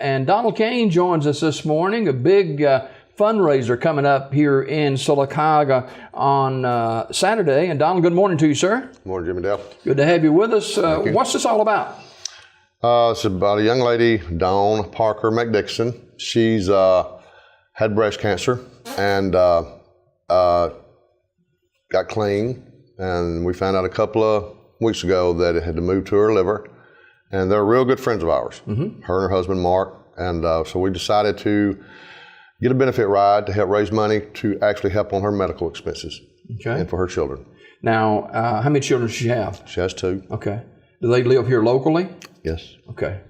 And Donald Caine joins us this morning, a big fundraiser coming up here in Sylacauga on Saturday. And Donald, good morning to you, sir. Good morning, Jimmy Dale. Good to have you with us. What's this all about? It's about a young lady, Dawn Parker McDickinson. She's had breast cancer and got clean. And we found out a couple of weeks ago that it had to move to her liver. And they're real good friends of ours, her and her husband, Mark. And so we decided to get a benefit ride to help raise money to actually help on her medical expenses and for her children. Now, how many children does she have? She has 2. Okay. Do they live here locally? Yes. Okay.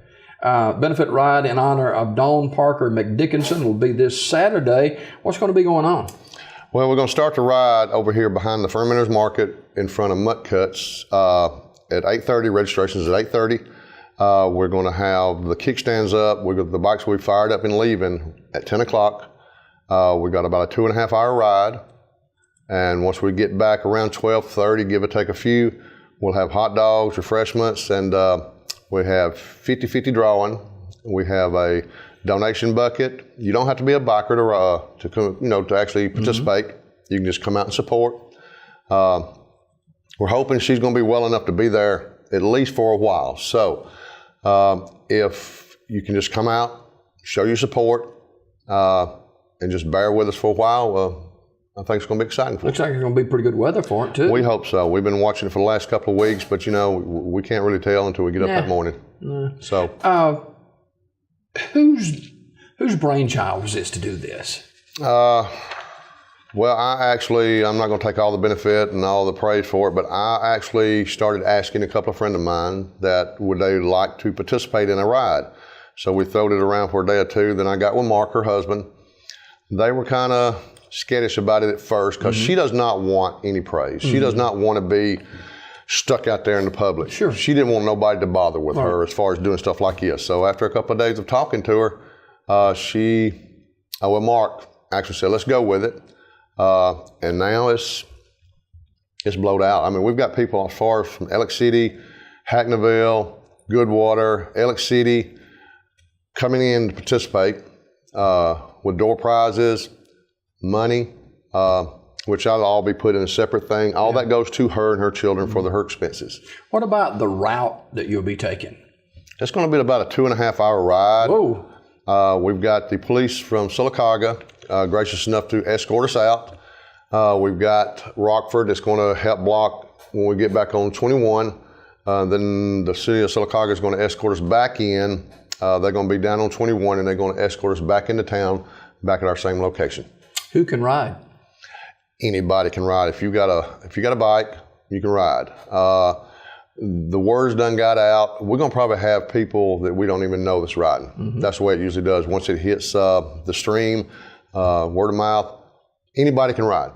Benefit ride in honor of Dawn Parker McDickinson will be this Saturday. What's going to be going on? Well, we're going to start the ride over here behind the Fermenters Market in front of Mutt Cuts at 8:30. Registration's at 8:30. We're going to have the kickstands up. The bikes we fired up and leaving at 10 o'clock. We've got about a 2.5 hour ride. And once we get back around 12:30, give or take a few, we'll have hot dogs, refreshments, and we have 50-50 drawing. We have a donation bucket. You don't have to be a biker to actually participate. You can just come out and support. We're hoping she's going to be well enough to be there at least for a while. So if you can just come out, show your support, and just bear with us for a while, I think it's going to be exciting for Looks like it's going to be pretty good weather for it, too. We hope so. We've been watching it for the last couple of weeks, but, we can't really tell until we get up that morning. So, whose brainchild was this to do this? Well, I'm not going to take all the benefit and all the praise for it, but I actually started asking a couple of friends of mine that would they like to participate in a ride. So we throwed it around for a day or two. Then I got with Mark, her husband. They were kind of skittish about it at first because she does not want any praise. She does not want to be stuck out there in the public. Sure. She didn't want nobody to bother with her as far as doing stuff like this. So after a couple of days of talking to her, Mark actually said, let's go with it. And now it's blowed out. I mean, we've got people as far as from Ellick City, Hackneyville, Goodwater, Ellick City coming in to participate with door prizes, money, which I'll all be put in a separate thing. All that goes to her and her children for her expenses. What about the route that you'll be taking? It's going to be about a 2.5 hour ride. Whoa. We've got the police from Sylacauga gracious enough to escort us out. We've got Rockford that's going to help block when we get back on 21. Then the city of Sylacauga is going to escort us back in. They're going to be down on 21 and they're going to escort us back into town, back at our same location. Who can ride? Anybody can ride. If you got a bike, you can ride. The word's done got out. We're going to probably have people that we don't even know that's riding. That's the way it usually does. Once it hits the stream, word of mouth, anybody can ride.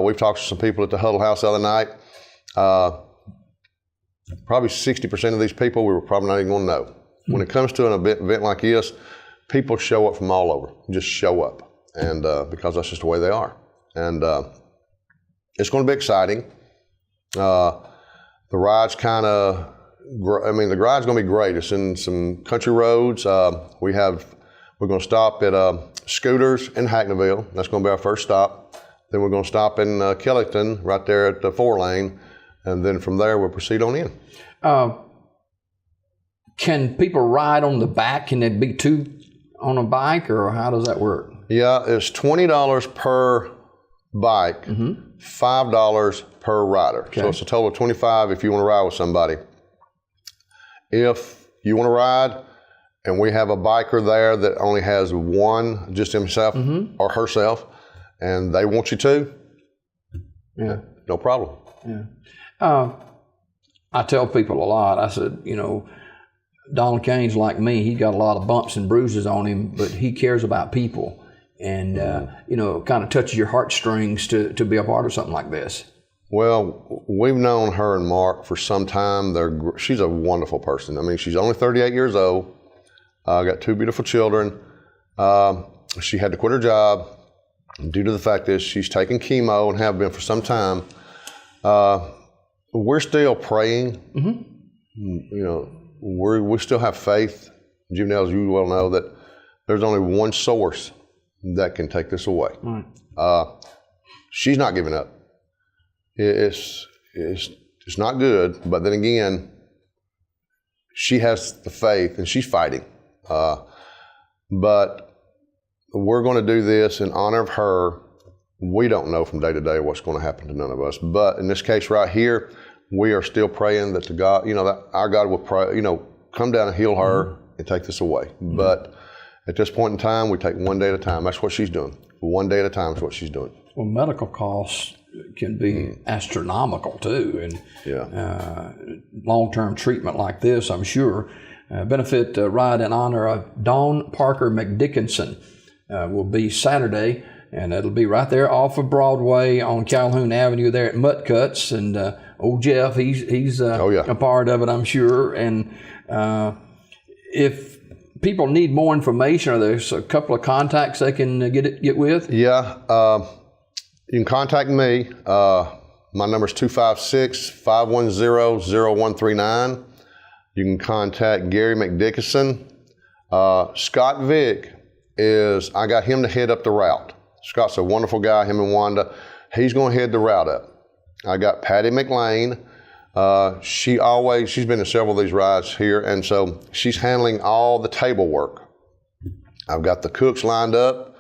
We've talked to some people at the Huddle House the other night. Probably 60% of these people we were probably not even going to know. When it comes to an event like this, people show up from all over, just show up, and because that's just the way they are. And it's going to be exciting. The ride's the ride's going to be great. It's in some country roads. We're going to stop at Scooters in Hackneyville. That's going to be our first stop. Then we're going to stop in Kellington, right there at the 4-lane. And then from there, we'll proceed on in. Can people ride on the back? Can it be 2 on a bike, or how does that work? Yeah, it's $20 per bike, $5 per rider. Okay. So it's a total of $25 if you want to ride with somebody. If you want to ride and we have a biker there that only has one, just himself or herself, and they want you to, no problem. Yeah. I tell people a lot, I said, Donald Caine's like me. He's got a lot of bumps and bruises on him, but he cares about people. And, kind of touches your heartstrings to be a part of something like this. Well, we've known her and Mark for some time. She's a wonderful person. I mean, she's only 38 years old. Got 2 beautiful children. She had to quit her job due to the fact that she's taking chemo and have been for some time. We're still praying. We still have faith juveniles, you well know that there's only one source that can take this away. She's not giving up. It's not good, but then again, she has the faith and she's fighting. But we're going to do this in honor of her. We don't know from day to day what's going to happen to none of us. But in this case right here, we are still praying that that our God will pray, come down and heal her and take this away. But at this point in time, we take one day at a time. That's what she's doing. One day at a time is what she's doing. Well, medical costs can be astronomical too, and long-term treatment like this, I'm sure. Benefit ride in honor of Dawn Parker McDickinson will be Saturday, and it'll be right there off of Broadway on Calhoun Avenue there at Mutt Cuts. And old Jeff, he's a part of it, I'm sure. And if people need more information, are there a couple of contacts they can get with? Yeah, you can contact me. My number is 256-510-0139. You can contact Gary McDickinson. Scott Vick I got him to head up the route. Scott's a wonderful guy, him and Wanda. He's going to head the route up. I got Patty McLean. She's been in several of these rides here, and so she's handling all the table work. I've got the cooks lined up.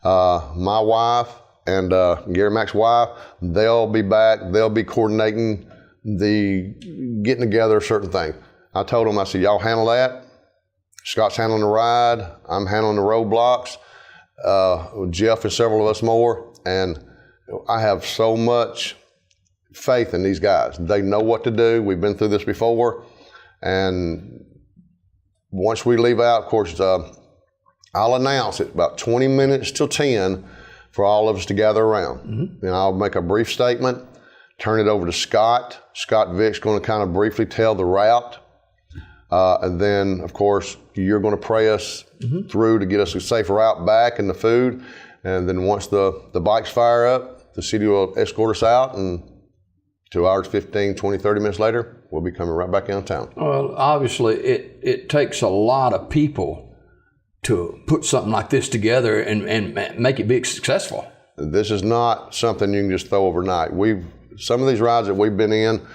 My wife and Gary Mac's wife, they'll be back. They'll be coordinating getting together certain things. I told them, I said, y'all handle that. Scott's handling the ride. I'm handling the roadblocks. Jeff and several of us more. And I have so much faith in these guys. They know what to do. We've been through this before. And once we leave out, of course, I'll announce it about 20 minutes till 10 for all of us to gather around. And I'll make a brief statement, turn it over to Scott. Scott Vick's going to kind of briefly tell the route. And then, of course, you're going to pray us through to get us a safe route back and the food. And then once the bikes fire up, the city will escort us out, and 2 hours, 15, 20, 30 minutes later, we'll be coming right back downtown. Well, obviously, it takes a lot of people to put something like this together and make it be successful. This is not something you can just throw overnight. Some of these rides that we've been in,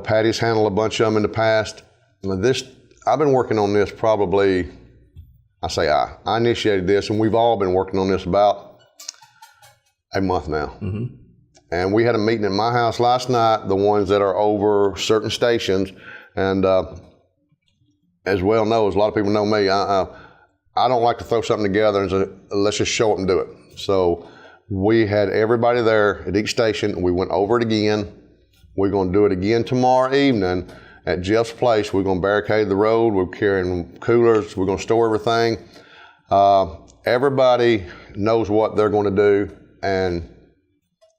Patty's handled a bunch of them in the past. I've been working on this probably, I initiated this, and we've all been working on this about a month now. And we had a meeting at my house last night, the ones that are over certain stations. And as well knows, a lot of people know me, I don't like to throw something together and say, let's just show up and do it. So we had everybody there at each station. We went over it again. We're going to do it again tomorrow evening at Jeff's place. We're going to barricade the road. We're carrying coolers. We're going to store everything. Everybody knows what they're going to do, and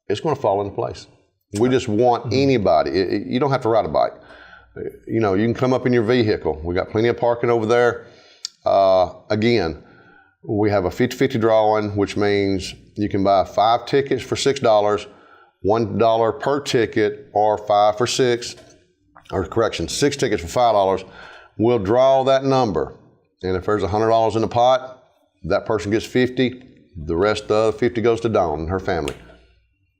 it's going to fall into place. We just want anybody. You don't have to ride a bike. You can come up in your vehicle. We got plenty of parking over there. Again, we have a 50-50 drawing, which means you can buy 5 tickets for $6, $1 per ticket, or 5 for $6. Or correction, 6 tickets for $5. We'll draw that number, and if there's $100 in the pot, that person gets 50. The rest of the 50 goes to Dawn and her family.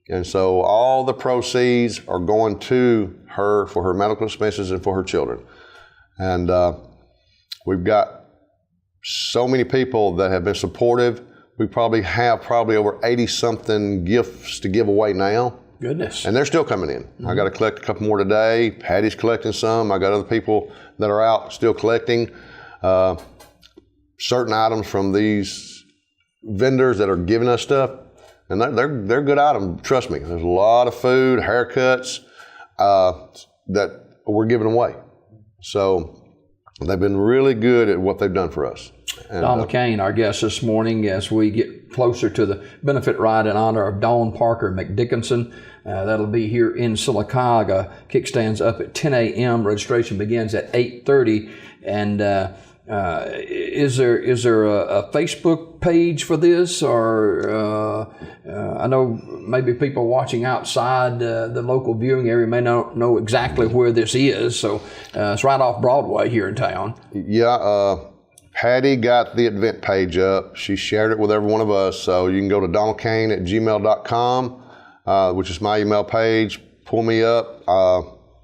And so all the proceeds are going to her for her medical expenses and for her children. And we've got so many people that have been supportive. We probably have over 80-something gifts to give away now. Goodness. And they're still coming in. I got to collect a couple more today. Patty's collecting some. I got other people that are out still collecting certain items from these vendors that are giving us stuff. And they're good items, trust me. There's a lot of food, haircuts that we're giving away. So they've been really good at what they've done for us. And, Don Caine, our guest this morning, as we get closer to the benefit ride in honor of Dawn Parker McDickinson. That'll be here in Sylacauga. Kickstands up at 10 a.m. Registration begins at 8:30. And Is there a Facebook page for this, or I know maybe people watching outside the local viewing area may not know exactly where this is. So it's right off Broadway here in town. Yeah, Patty got the event page up. She shared it with every one of us. So you can go to donaldcaine@gmail.com, which is my email page. Pull me up.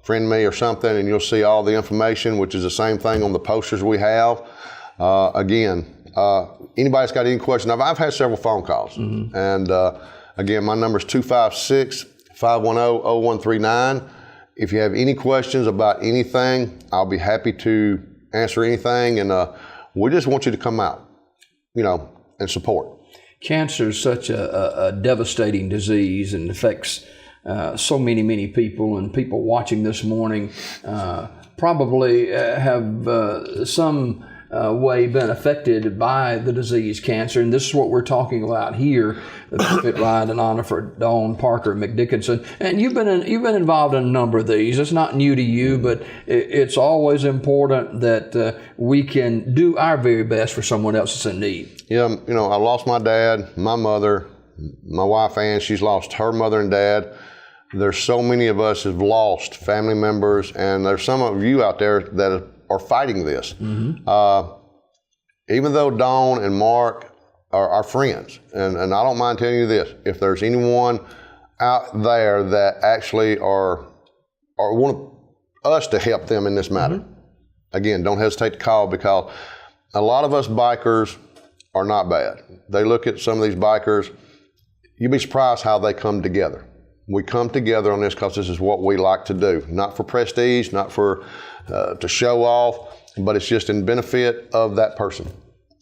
Friend me or something, and you'll see all the information, which is the same thing on the posters we have. Again, anybody's got any question, I've had several phone calls. And again, my number is 256-510-0139. If you have any questions about anything, I'll be happy to answer anything. And we just want you to come out, and support. Cancer is such a devastating disease and affects so many people, and people watching this morning probably have some way been affected by the disease cancer, and this is what we're talking about here, the benefit ride in honor for Dawn Parker McDickinson. And you've been involved in a number of these. It's not new to you, but it's always important that we can do our very best for someone else that's in need. Yeah, I lost my dad, my mother, my wife Ann, she's lost her mother and dad. There's so many of us have lost family members, and there's some of you out there that are fighting this. Even though Dawn and Mark are our friends, and I don't mind telling you this, if there's anyone out there that actually are want us to help them in this matter, again, don't hesitate to call, because a lot of us bikers are not bad. They look at some of these bikers, you'd be surprised how they come together. We come together on this because this is what we like to do. Not for prestige, not for to show off, but it's just in benefit of that person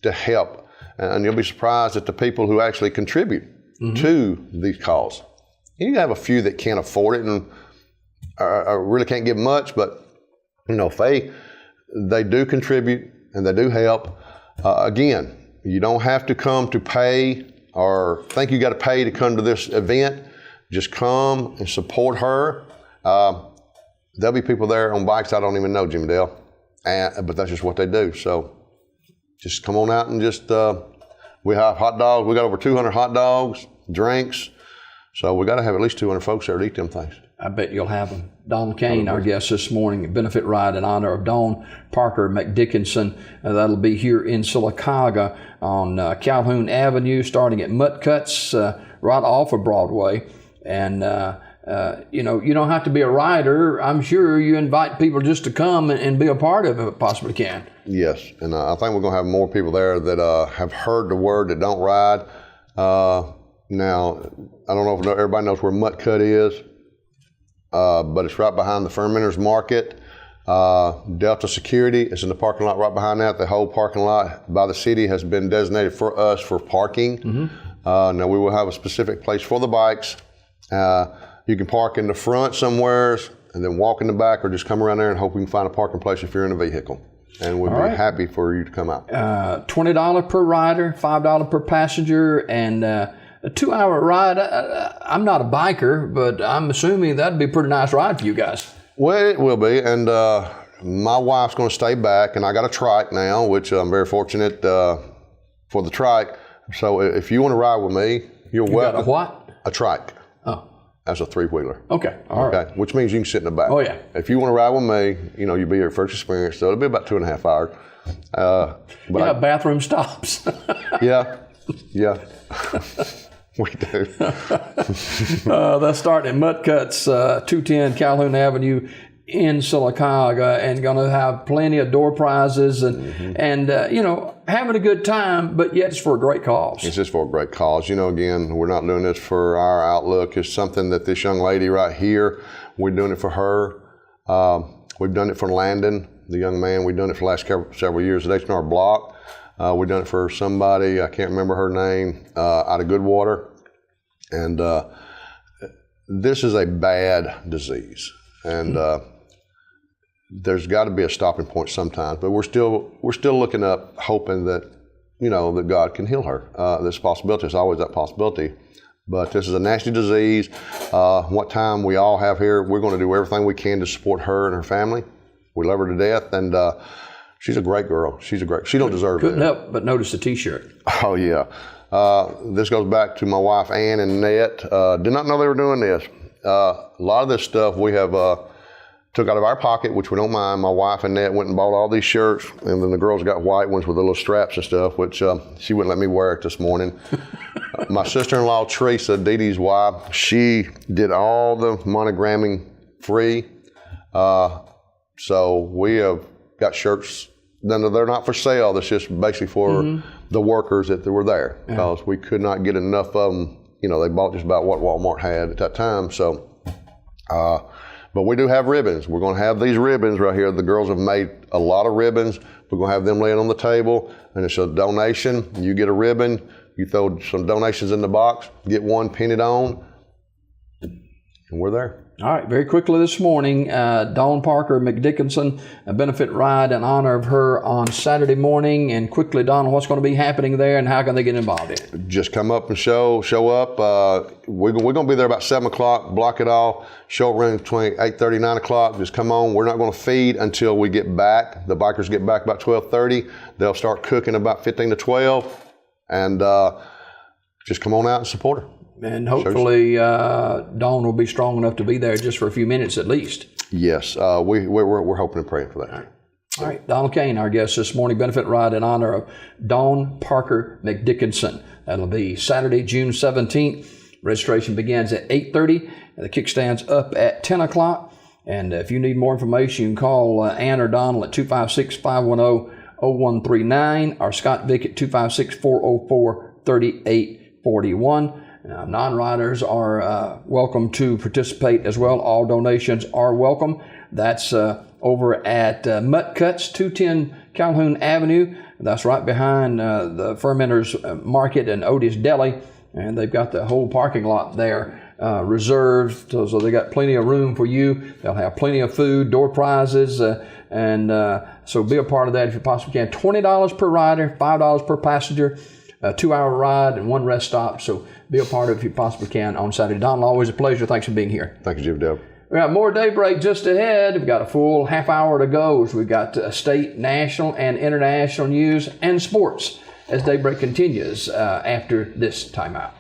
to help. And you'll be surprised at the people who actually contribute to these causes. You have a few that can't afford it and really can't give much, but if they do contribute and they do help. Again, you don't have to come to pay or think you got to pay to come to this event. Just come and support her. There'll be people there on bikes I don't even know, Jimmy Dale, but that's just what they do. So just come on out and just, we have hot dogs. We got over 200 hot dogs, drinks. So we got to have at least 200 folks there to eat them things. I bet you'll have them. Dawn Caine, our guest this morning, benefit ride in honor of Dawn Parker McDickinson. That'll be here in Sylacauga on Calhoun Avenue, starting at Mutt Cuts, right off of Broadway. And, you don't have to be a rider. I'm sure you invite people just to come and be a part of it if possibly can. Yes, and I think we're going to have more people there that have heard the word that don't ride. Now, I don't know if everybody knows where Mutt Cut is, but it's right behind the Fermenters Market. Delta Security is in the parking lot right behind that. The whole parking lot by the city has been designated for us for parking. Now, we will have a specific place for the bikes. You can park in the front somewheres and then walk in the back, or just come around there and hope we can find a parking place if you're in a vehicle. And we'd be happy for you to come out. $20 per rider, $5 per passenger, and a 2-hour ride. I'm not a biker, but I'm assuming that'd be a pretty nice ride for you guys. Well, it will be, and my wife's going to stay back, and I got a trike now, which I'm very fortunate for the trike. So if you want to ride with me, you're welcome. Got a what? A trike. Oh. That's a 3-wheeler. Okay, all right. Okay, which means you can sit in the back. Oh, yeah. If you want to ride with me, you'll be your first experience, so it'll be about 2.5 hours. But bathroom stops. Yeah. We do. That's starting at Mutt Cuts, 210 Calhoun Avenue in Sylacauga, and going to have plenty of door prizes and having a good time, but yet it's for a great cause. It's just for a great cause. Again, we're not doing this for our outlook. It's something that this young lady right here, we're doing it for her. We've done it for Landon, the young man. We've done it for the last several years at H&R Block. We've done it for somebody, I can't remember her name, out of Goodwater. And this is a bad disease. And there's got to be a stopping point sometimes. But we're still looking up, hoping that, that God can heal her. There's a possibility. There's always that possibility. But this is a nasty disease. What time we all have here, we're going to do everything we can to support her and her family. We love her to death. And She's a great girl. She don't deserve Couldn't that. help but notice the T-shirt. Oh, yeah. This goes back to my wife, Ann and Annette. Did not know they were doing this. A lot of this stuff we have took out of our pocket, which we don't mind. My wife, Annette, went and bought all these shirts, and then the girls got white ones with the little straps and stuff, which she wouldn't let me wear it this morning. My sister-in-law, Teresa, Dee Dee's wife, she did all the monogramming free. So we have got shirts. They're not for sale. That's just basically for the workers that were there, because we could not get enough of them. You know, they bought just about what Walmart had at that time. So, but we do have ribbons. We're going to have these ribbons right here. The girls have made a lot of ribbons. We're going to have them laying on the table, and it's a donation. You get a ribbon. You throw some donations in the box, get one, pin it on, and we're there. All right, very quickly this morning, Dawn Parker McDickinson, a benefit ride in honor of her on Saturday morning. And quickly, Donald, what's going to be happening there and how can they get involved in it? Just come up and show up. We're going to be there about 7 o'clock, block it off. Show runs between 8:30 and 9 o'clock. Just come on. We're not going to feed until we get back. The bikers get back about 12:30. They'll start cooking about 15 to 12. And just come on out and support her. And hopefully Dawn will be strong enough to be there just for a few minutes at least. Yes, we're hoping and praying for that. All right, Donald Caine, our guest this morning, benefit ride in honor of Dawn Parker McDickinson. That'll be Saturday, June 17th. Registration begins at 8:30. The kickstand's up at 10 o'clock. And if you need more information, you can call Ann or Donald at 256-510-0139 or Scott Vick at 256-404-3841. Non-riders are welcome to participate as well. All donations are welcome. That's over at Mutt Cuts, 210 Calhoun Avenue. That's right behind the Fermenters Market and Odie's Deli. And they've got the whole parking lot there reserved. So they got plenty of room for you. They'll have plenty of food, door prizes. So be a part of that if you possibly can. $20 per rider, $5 per passenger. A 2-hour ride and 1 rest stop. So be a part of it if you possibly can on Saturday. Donald, always a pleasure. Thanks for being here. Thank you, Jim Dale. We got more Daybreak just ahead. We've got a full half hour to go. So we've got state, national, and international news and sports as Daybreak continues after this timeout.